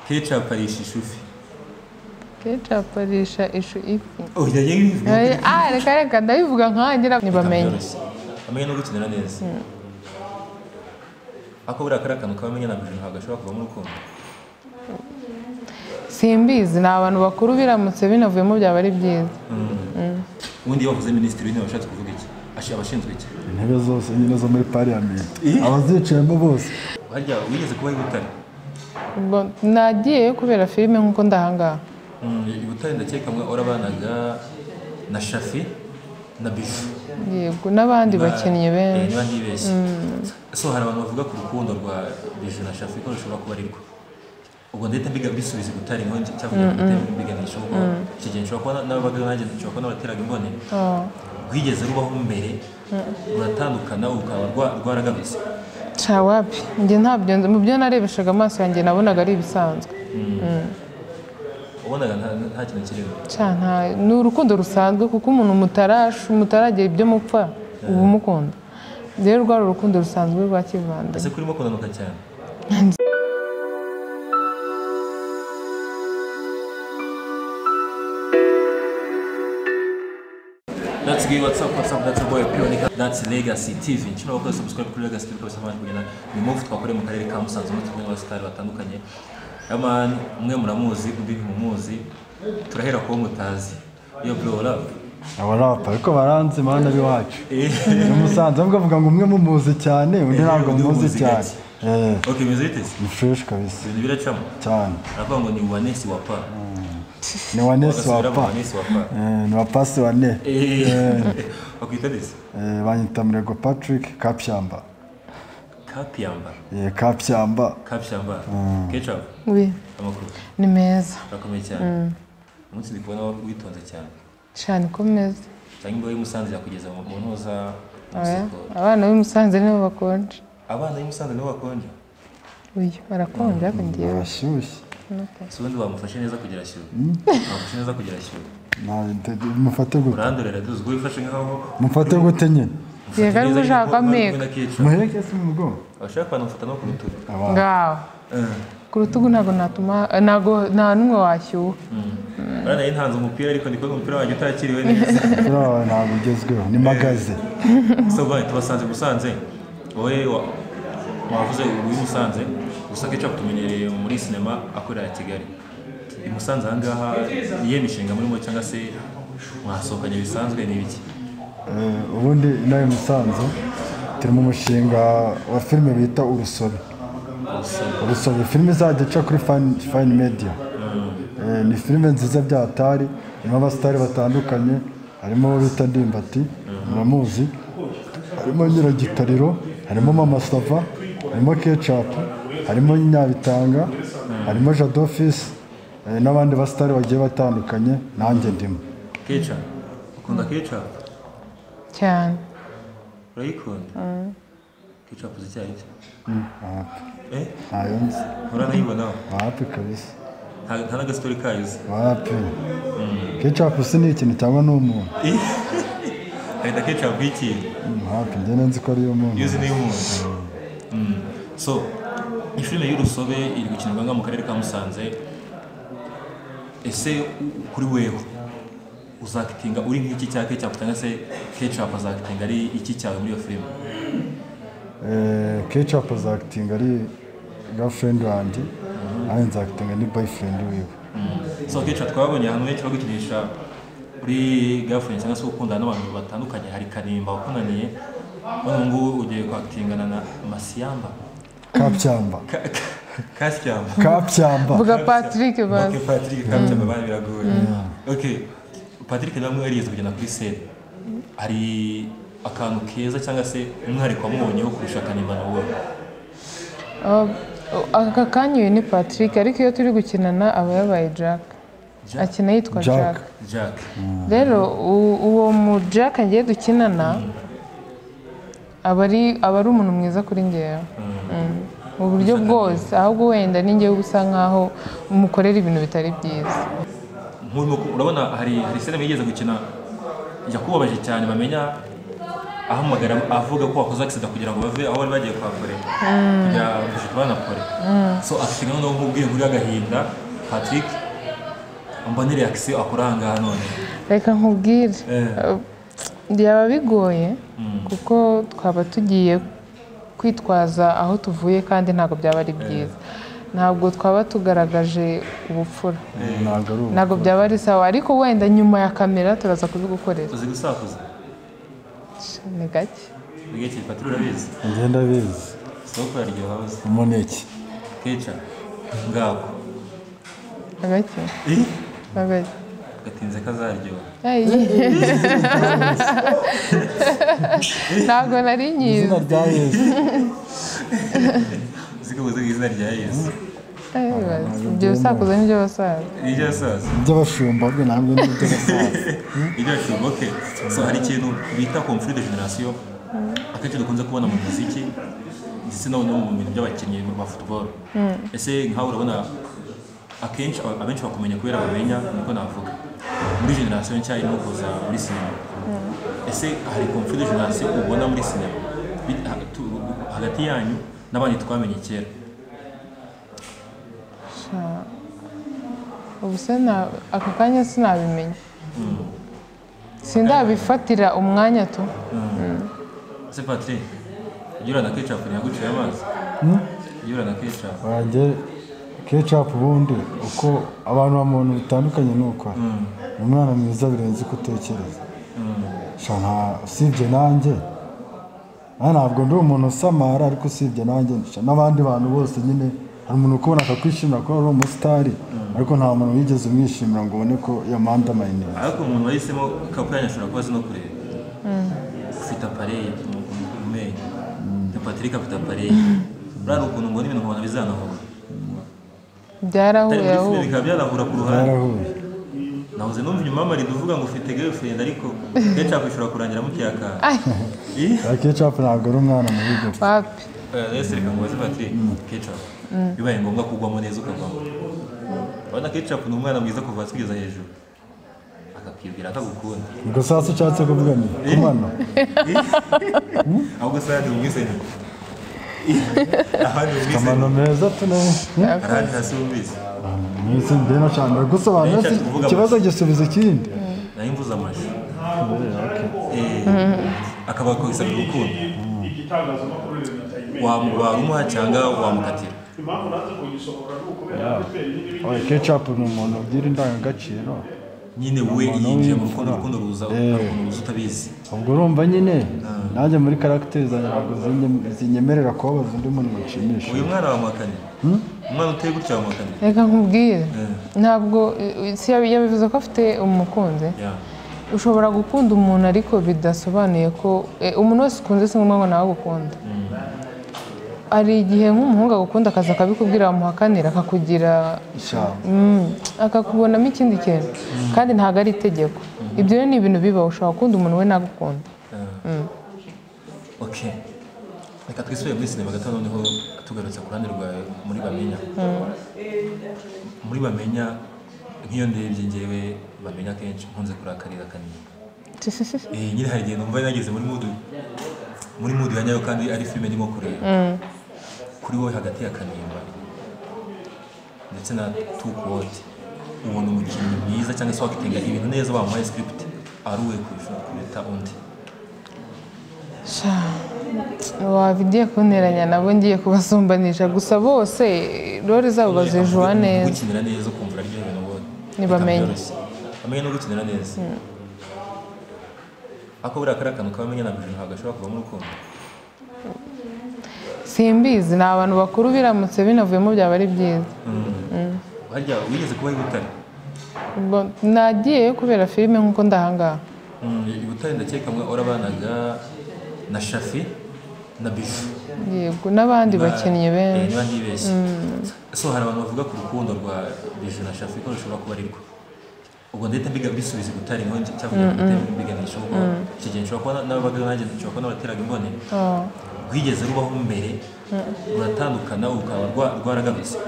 Ketchup arisha ishufi. Ketchup arisha ishu ifi. Oh, yagiye. Reka ndabivuga nkangira nibamenye. Amenye no gukinira neza. Ako buri akarakantu kabamenye na bijuru hagashobora kuva mu rukundo. Simbizi na abantu bakuru biramutse binavuyemo byaba ari byiza. Ubundi yavuze ministry w'intebe washatse kuvuga iki? Abashinzwe iki? Intebe zose nyine zo muri parliament. Abazicayemo bose. Harya wigeze kuba i Butare? Nagiye kubera filime nkuko ndahangaha. I Butare ndakeka mwe orabanaga na Shafi na Bijou. Yego n'abandi bakinnyi benshi. N'abandi benshi. So hari abantu bavuga ku rukundo rwa Bijou na Shafi ko rushobora kuba arirwo. Ubwo ndetse mbiga bisubiza Butare ngo cyavuga mbiganisha ubwo kigenda cyo kuba n'abaga nanjye cyo kuba n'abateraga imbone. Gwigeze rubaho mbere uratandukana ukaba rwaragamutse. Chawapi nge ntabyo mu byo narebeshaga amaso yanjye nabonaga ari ibisanzwe. Ubonaga nta kintu kirimo. Cyane ni urukundo rusanzwe kuko umuntu mutaragera ibyo mupfa ubu mukunda. Rero rwa urukundo rusanzwe rwa kivanda. Ese kurimo kunanuka cyane. That's good. What's up? That's a boy Pionica. That's Legacy TV. Nchino wako subscribe kuri Legacy TV kwa sababu kugena ni move twakore mu karere ka Musanze mu tubone abasitari batandukanye. Yaman umwe muramuzi undi ntumuzi. Turahera ko mutazi. Yo bro love. Abarapa ariko baranze mana biwacu. Mu Musanze bavuga ngo umwe mumuzi cyane undi ntabwo mumuzi cyane. Okay, muzitese. Ni fresh kabisa. Ni biracamo cyane. Aravuga ngo ni Wanesi wa pa. Ni Wanesi wa pa. Ni wapasi wane. Wakwita dese? Banyita Murego Patrick Kapyamba. Kapyamba. Kapyamba. Kapyamba. Ketchup. Oui. Amakuru. Ni meza. Rakomeye cyane. Umunsi ndi kubona witonze cyane. Cyane ko meza. Cyangwa iyo Musanze yakugeza mu ntuza. Abana b'Musanze nibo bakonje. Abana b'Musanze nibo bakonje. Uyu barakonje abendiye. Bashyushye. Subundi bamufashe neza kugira shyuwe. Bamufashe neza kugira shyuwe. Mufate gute? Urandorera duzwe wifashe nkaho. Mufate gute nyine? Yega ari gushaka meka. Muhereke se mu mugongo. Abashaka kwanufata no ku rutugu. Ngaho. Ku rutugu ntago natuma nta numwe washyuha. Bana yintanze umupira ariko ndiko umupira wanjye utakiriwe neza. Ntabwo ugezweho ni magaze. So bane tubasanze Musanze. Wowe wavuze uyu Musanze gusa Ketchup tumenyereye muri cinema akorera Kigali. I Musanze ahangaha niye mishinga muri mo cyangwa se mwasohokanye bisanzwe n'ibiki? Ubundi nayo Musanze turi mu mushinga wa filime bita Urusobe. Urusobe filime izajya kuri Fine Media. Ni filime nziza byatari irimo abasitari batandukanye harimo bita Ndimbati muramuzi harimo Nyiragitariro harimo Mama Sava harimo Ketchup harimo Nyabitanga harimo Jadofis n'abandi basitari bagiye batandukanye nanjye ndimo. Ketchup ukunda Ketchup cyane urayikunda? Ketchup zicyayi ayonze uranayibona wapi kabisa nta n'agastori kayize wapi Ketchup si ni ikintu cyangwa n'umuntu harita Ketchup y'ikintu wapi njye nzi ko ari umuntu yuzi ni umuntu. So ifilime y'Urusobe iri gukinirwa mu karere ka Musanze. Ese kuri wewe uzakitinga uri nk'iki cya Ketchup cyangwa se Ketchup azakitinga ari iki cyawe muri iyo filime? Ketchup azakitinga ari girlfriend wanjye nawe nzakitinga ni boyfriend wiwe. So Ketchup twabonye ahantu henshi bagukinisha uri girlfriend cyangwa se ukundana n'abantu batandukanye. Hari Kanimba wakunaniye none ngubu ugiye kwakitingana na Masiyamba Kapyamba Kapyamba vuga Patrick bazi. Okay, Patrick Kapyamba bari biragoye. Okay, Patrick namwe yarigeze kugenda kuri set. Hari akantu keza cyangwa se umwihariko wamubonyeho kurusha Kanimba nawe? Aka kanyuye ni Patrick ariko iyo turi gukinana aba yabaye Jack. Akina yitwa Jack. Rero uwo mu Jack ngiye dukinana aba ari umuntu mwiza kuri ngewe. Mu buryo bwose ahubwo wenda ninjye ubusa nkaho umukorera ibintu bitari byiza. Urabona hari cinema yigeze gukina yakubabaje cyane bamenya ahamagara avuga ko wakoze accident kugira ngo bave aho bari bagiye kwakorera kugira bafashe banakore so afite no nkubwiye nkuri agahinda Patrick mbone reaction akuranga none reka nkubwire byaba bigoye kuko twaba tugiye kwitwaza aho tuvuye kandi ntabwo byaba ari byiza ntabwo twaba tugaragaje ubupfura ntabwo byaba ari sawa ariko wenda nyuma ya kamera turaza kubigukorera uzi gusakuza ni gake bigeke Patrick urabizi ngenda bizi soko yaryo habuze umuneke kecha ngako gake gake gatinze kazaryo ntabwo nari nyizi izina rya Yesu zikubuze izina rya Yesu ibyo bisakuza n'ibyo basaza ibyo basaza by'abashumba bwe ntabwo ni iby'abasaza ibyo bashumba okay so hari ikintu bita conflit de generation akenshi dukunze kubona mu muziki ndetse no mu bintu by'abakinnyi ba football ese nkaho urabona akenshi abenshi bakumenya kubera bamenya niko navuga muri generation nshya irimo kuza muri sinema ese hari conflit de generation ubona muri sinema hagati yanyu n'abandi twamenye kera ubu se aka kanya sinabimenya sindabifatira umwanya tu ese Patrick yura na ketchup nyaguciye amazi yura na ketchup wanjye ketchup ubundi uko abantu bamuntu bitandukanye nuko umwana mwiza birenze uko utekereza shana usibye nanjye ntabwo ndi umuntu usamara ariko usibye nanjye n'abandi bantu bose nyine hari umuntu ukubona akakwishimira ko ari umusitari ariko nta muntu wigeze umwishimira ngo ubone ko yamanda mayineze ariko umuntu wahisemo kapurani ashobora kuba azi no kureba ufite apareye mu menyo na Patrick afite apareye urabona ukuntu mbona ibintu nkabona bizanahura byarahuye ahubwo bikaba byanahura ku ruhande byarahuye nahoze numva inyuma y'amarido uvuga ngo ufite girlfriend ariko ketchup ishobora kurangira mu kiyakara ketchup ntabwo ari umwana mu bigo papi ese reka ngo baze Patrick ketchup bibaye ngombwa kugwamo neza ukavamo urabona ketchup ni umwana mwiza kuva hasi kugeza hejuru akakibwira akagukunda ubwo sasa ushatse kuvuga ni kumano ahubwo sasa ni umwiseni ahandi umwiseni kamano meza tunaye ahandi hasi umwisi mwese mbena cyane gusobanura ikibazo gisubiza ikindi nayo mvuze amashyi akaba akwisabira urukundo wamumuha cyangwa wamukatira ketchup ni umuntu ugira indangagaciro nyine we yinjiye mu rukundo ruza utabizi ubwo urumva nyine nanjye muri karagiteri zanjye ntabwo zinyemerera kubabaza undi muntu nshimisha uyu mwana wamuhakanira umwana uteye gutya wamuhakanira reka nkubwire ntabwo yabivuze ko afite umukunzi ushobora gukunda umuntu ariko bidasobanuye ko umuntu wese ukunze si ngombwa ngo nawe agukunda hari igihe nk'umuhungu agukunda akaza akabikubwira wamuhakanira akakugira akakubonamo ikindi kintu kandi ntabwo ari itegeko ibyo rero ni ibintu biba ushobora gukunda umuntu we nagukunda reka twisubire muri sinema gato noneho tugarutse ku ruhande rwawe muri bamenya muri bamenya nk'iyo ndebye ngewe bamenya kenshi nkunze kurakarira kanini nyine hari igihe numva nageze muri mudu ya nyayo kandi ari filime ndimo kureba kuri wowe hagati ya Kanimba ndetse na Tukwoti ubona umukinnyi mwiza cyangwa se wakitinga ibintu neza bamuhaye script ari uwe kuruta undi wabigiye kunteranya nabo ngiye kubasumbanisha gusa bose role zabo bazijuwa neza gukinira neza ukumva aryo ibintu ngo ntibamenye bamenye no gukinira neza ako buriya kari akantu kabamenye ntabwo ntabwo ashobora kuvamo urukundo simbizi ni abantu bakuru biramutse binavuyemo byaba ari byiza harya wigeze kuba i Butare nagiyeyo kubera filime nk'uko ndahangaha i Butare ndakeka mwe urabanaga na Shafi na Bijou yego n'abandi bakinnyi benshi n'abandi benshi so hari abantu bavuga ku rukundo rwa Bijou na Shafi ko rushobora kuba arirwo ubwo ndetse bisubiza i Butare ngo cyangwa biganisha ubwo iki gihe nshobora kuba n'ababaga nanjye nshobora kuba n'abateraga imbone rwigeze rubaho mbere ruratandukana ukaba rwaragarutse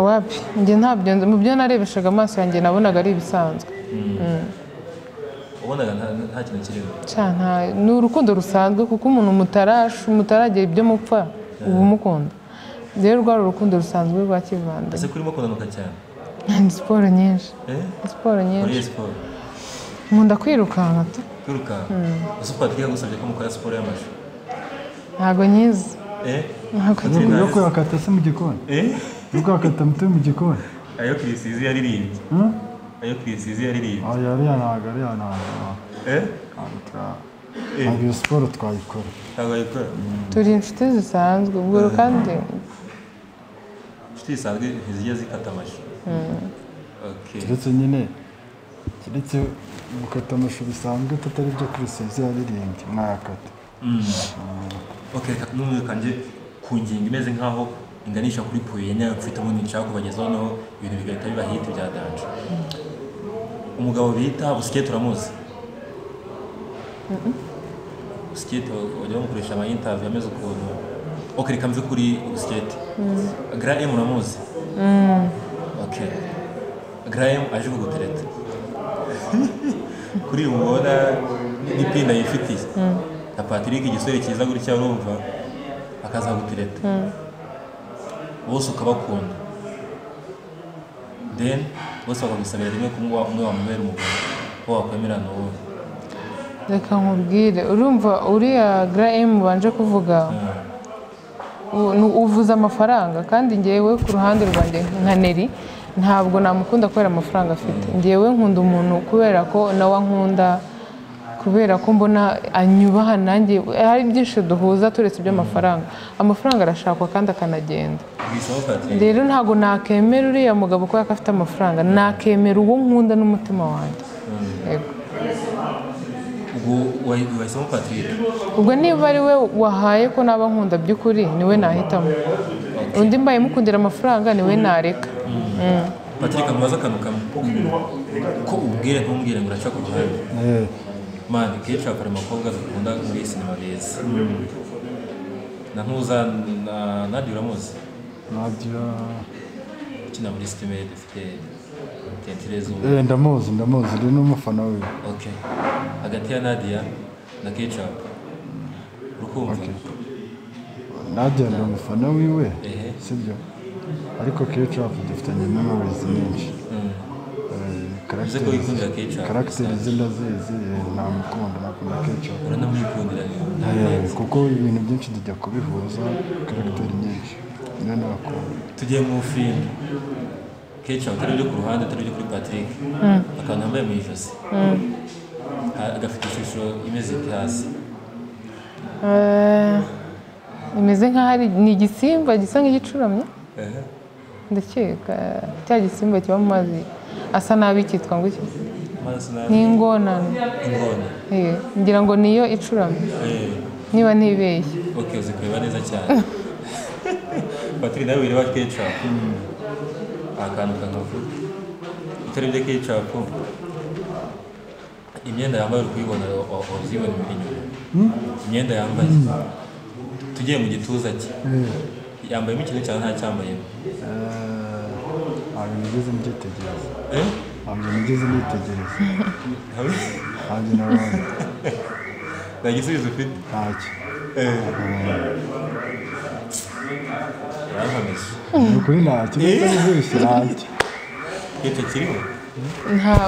wapi njye ntabyo mu byo narebeshaga amaso yanjye nabonaga ari ibisanzwe ubonaga nta kintu kirimo ni urukundo rusanzwe kuko umuntu mutaragira ibyo mupfa uba umukunda rero rwari urukundo rusanzwe rwa kivandimwe ese kurimo kunanuka cyane ni siporo nyinshi nkunda kwirukanka ese Patrick yagusabye ko mukora siporo y'amashu ntabwo nyizi yo kuyakata se mu gikoni yo kuyakata mutuye mu gikoni ayo Kirisizi yaririmbye ntabwo iyo siporo twayikora turi inshuti zisanzwe ubwo kandi inshuti zisanzwe ntizijya zikata amashu keretse gukata amashu bisanzwe tutari ibyo Kirisizi yaririmbye mwayakata none kanjye ku ngingo imeze nk'aho inganisha kuri puye mfite ubundi nshaka kubagezaho noneho ibintu bigahita biba hiti bya danje umugabo bita Busikete uramuzi Busikete wajya bamukoresha amayintaviyu ameze ukuntu reka mve kuri Busikete Graham uramuzi Graham aje kugutereta kuri uyu mubona n'ipinda yifitiye na Patrick igisore cyiza gutya urumva akazagutereta bose ukabakunda then bose bakagusabira rimwe kumwe wamubera umugabo ko wakwemera n'uwo reka nkubwire urumva uriya Graham banje kuvuga uvuza amafaranga kandi ngewe ku ruhande rwanjye nka Neri ntabwo namukunda kubera amafaranga afite ngewe nkunda umuntu kubera ko nawe ankunda kubera ko mbona anyubaha nanjye hari byinshi duhuza turetse iby'amafaranga amafaranga arashakwa kandi akanagenda rero ntabwo nakemera uriya mugabo kubera ko afite amafaranga nakemera uwo nkunda n'umutima wanjye wahisemo Patrick ubwo niba ari we wahaye ko naba nkunda by'ukuri niwe nahitamo undi mbaye mukundira amafaranga niwe nareka Patrick amubaza akantu kamwe ko ubwire ntumbwire ngo uraca ku ruhande mani kenshi hakora abakobwa dukunda muri sinema beza na ntuza Nadia uramuzi ukina muri sitime dufite Kentireza ndamuzi ndi n'umufana we hagati ya Nadia na Ketchup urukumva Nadia ndi umufana wiwe sibyo ariko Ketchup dufitanye n'amabizi menshi karagiteri ze ndazizi namukunda nakunda Ketchup uranamwikundira kuko ibintu byinshi tujya kubihuza karagiteri nyinshi niyo nakunda tugiye mu filime Ketchup atari ibyo ku ruhande atari ibyo kuri Patrick akantu yambaye mu ijosi agafite ishusho imeze hasi imeze nk'aho ni igisimba gisa nk'igicuramye ndakeka cya gisimba kiba mu mazi asa nabi cyitwa ngo iki ni ingona ngira ngo niyo icuramye niba ntibeshye uzi kureba neza cyane Patrick nawe wireba Ketchup akantu kakavuga utari ibyo Ketchup imyenda yambaye uri kuyibona uzibona inyuma imyenda yambaye tugiye mu gituza cye yambayemo ikintu cyane nta cyambayemo ntabwo nigeze mbyitegereza ntabwo nabonye nta gisubizo ufite ntacyo yaramamije ni ukuri ntacyo ntacyo icyo kiriho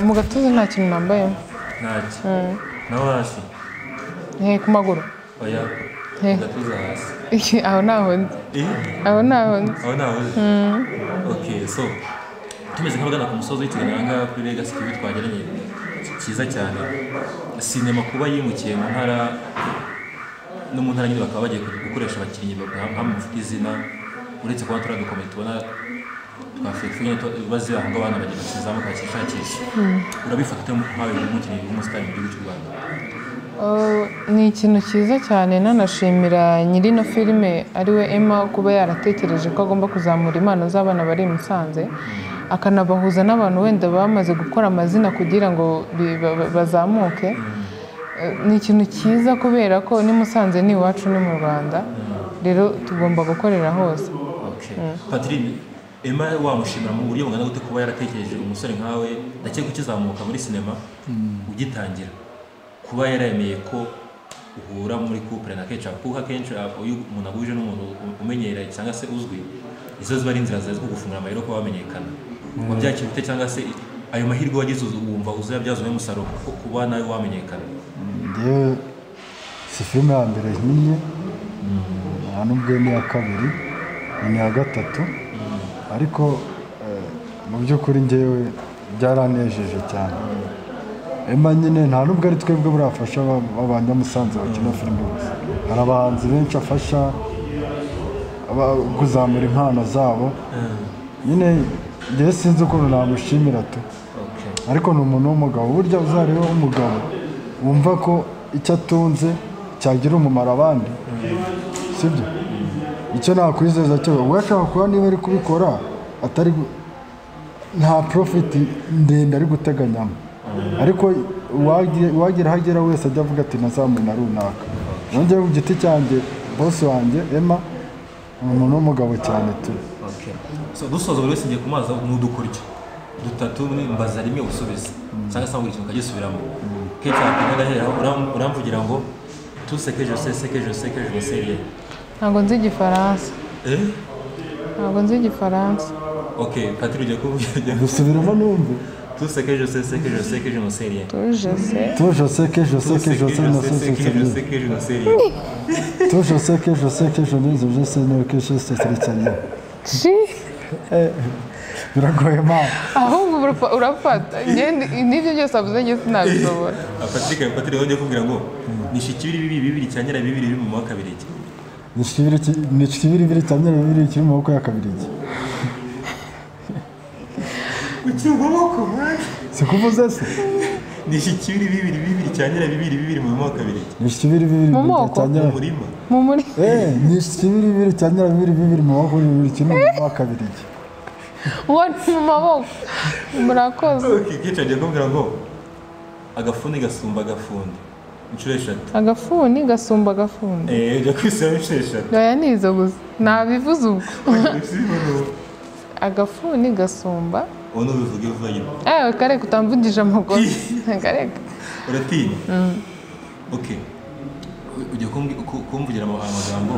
mu gatuza nta kintu nambayemo ntacyo naho hasi ku maguru oya mu gatuza hasi aho naho nzi so tumeze nk'abagana ku musozi w'ikiganiro ahangaha kuri Legacy TV twageranye cyiza cyane sinema kuba yimukiye mu ntara no mu ntara nyine bakaba bagiye gukoresha abakinnyi hamwe bafite izina uretse kuba turadukomeye tubona twafite bazira aho abana bagenda bakizamuka bakishakisha urabifata nkawe umukinnyi w'umusitari mu gihugu cy'u Rwanda ni ikintu cyiza cyane nanashimira nyiri ino filime ariwe Emma kuba yaratekereje ko agomba kuzamura impano z'abana bari i Musanze akanabahuza n'abantu wenda bamaze gukora amazina kugira ngo bazamuke ni ikintu cyiza kubera ko ni Musanze ni iwacu ni mu Rwanda rero tugomba gukorera hose Patrick Emma wamushimira mu buryo bungana gute kuba yaratekereje umusore nkawe ndakeka ukizamuka muri sinema ugitangira kuba yaremeye ko uhura muri couple na ketchup kuko akenshi uyu umuntu aguje n'umuntu umenyereye cyangwa se uzwi izo ziba ari inzira zawe zo gufungura amayero kuba wamenyekana wabyakira ute cyangwa se ayo mahirwe wagize wumva uzayabyaza umusaruro kuba nawe wamenyekana njyewe si filime ya mbere nkinnye nta n'ubwo ni iya kabiri ni iya gatatu ariko mu by'ukuri njyewe byaranejeje cyane Emma nyine nta nubwo ari twebwe burafasha abanyamusanze bakina filime gusa hari abahanzi benshi afasha kuzamura impano zabo nyine njyewe sinzi ukuntu namushimira tu ariko ni umuntu w'umugabo burya uzareba umugabo wumva ko icyo atunze cyagira umumaro abandi sibyo icyo nakwizeza cyo uwashaka kuba niba ari kubikora atari nta profit ndende ari guteganyamo ariko wagira hagera wese ajya avuga ati nazamuye na runaka nongeye ku giti cyanjye boss wanjye Emma umuntu w'umugabo cyane tu so dusoza buri wese ngiye kumaza n'udukuryo dutatu mbaza rimwe usubiza cyangwa se buri kintu kagisubiramo ketchup n'agahera uramvugira ngo tout ce que je sais sérieux ntabwo nzi igifaransa ntabwo nzi igifaransa ok Patrick ugiye kuvugira gusubiramo numve tout ce que je sais je ne sais rien tout je sais que je sais que je sais que je ne sais rien tout je sais que je sais que je ne sais rien biragoye mama ahubwo urafata n'ibyo byose avuze njye sinabishobora Patrick wongeye kubwira ngo nishikibiri bibiri cyanyera bibiri biri mu mwaka kabiri nishikibiri cyanyera bibiri kiri mu mwaka ya kabiri sikuvuze se nishikibiri bibiri cyanyera bibiri mu mwaka kabiri nishikibiri cyanyera murima mu muri nishikibiri cyanyera bibiri mu mwaka kiri mu mwaka kabiri wari mu maboko murakoze kicaje kumbwira ngo agafuni gasumba agafundi inshuro eshatu agafuni gasumba agafundi ujya kwisaba inshuro eshatu oya nizo gusa nabivuze ubwo agafuni gasumba ubu nubivuge vuba nyine kare kutamvugije amagozi kareka uratinya ok ujya kumvugira amagambo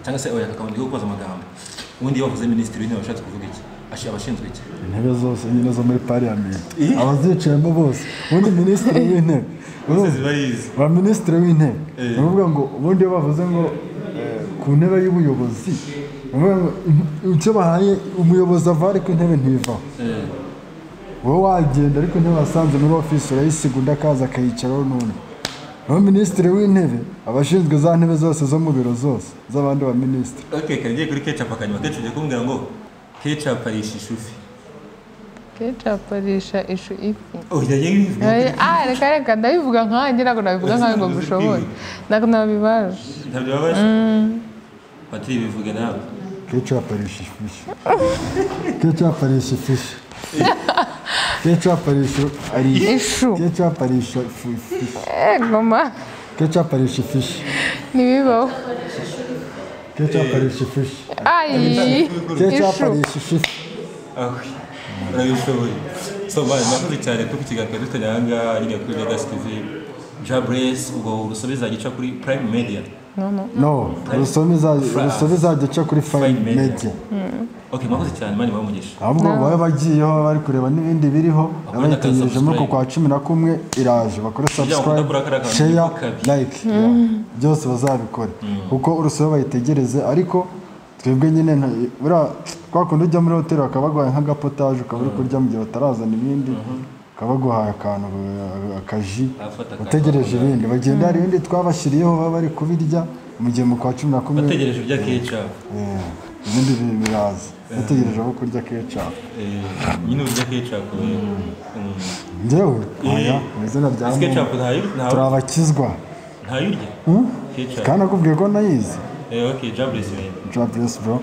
cyangwa se oya kakaba ndi kubaza amagambo ubundi bavuze minisitiri w'intebe washatse kuvuga iki abashinzwe iki intebe zose nyine zo muri parliament abazicayemo bose ubundi minisitiri w'intebe ba minisitiri w'intebe ni ukuvuga ngo ubundi iyo bavuze ngo ku ntebe y'ubuyobozi icyo bahaye umuyobozi ava ariko intebe ntivaho wowe wagenda ariko intebe wasanze muri ofisi urayisiga undi akaza akayicaraho n'undi naho minisitiri w'intebe abashinzwe za ntebe zose zo mu biro zose z'abandi ba minisitiri kagiye kuri ketchup akanyuma kenshi ugiye kumbwira ngo ketchup arisha ishu ifi ketchup arisha ishu ifi reka ndabivuga nkanjye ntabwo nabivuga nkanjye ngo mbishobore ntabwo nabibaje ntabyo babaje Patrick bivuge nawe ketchup arisha ifishi ketchup arisha ifishi ketchup arisha ishu ketchup arisha ifishi goma ketchup arisha ifishi nibibaho ketchup arisha ifishi ketchup arisha ifishi urabishoboye so bari nakuze cyane kuko ikiganiro dufite nyanga nyine kuri Legacy TV Jabrez ubwo urusobe zagica kuri Prime Media no urusobe zagica kuri Fine Media ok mwakoze cyane mani bamugisha ahubwo baba bagiyeho bari kureba n'ibindi biriho abayitegereje muri kwa 11 iraje bakora subscribe share like byose bazabikora kuko urusobe bayitegereze ariko twebwe nyine kwa kundi ujya muri hoteli bakabaguhaye nk'agapotaje ukaba uri kurya mu gihe batarazana ibindi kabaguhaye akantu akaji utegereje ibindi bagenda hari ibindi twabashyiriyeho baba bari kubirya mu gihe mu kwa 11 bategereje ibya ketchup ibindi biraza bategereje aho kurya ketchup nyine urya ketchup njyewe aya izina rya ketchup turabakizwa ntayurya ketchup kandi akubwiye ko nayizi ok Jabrez bro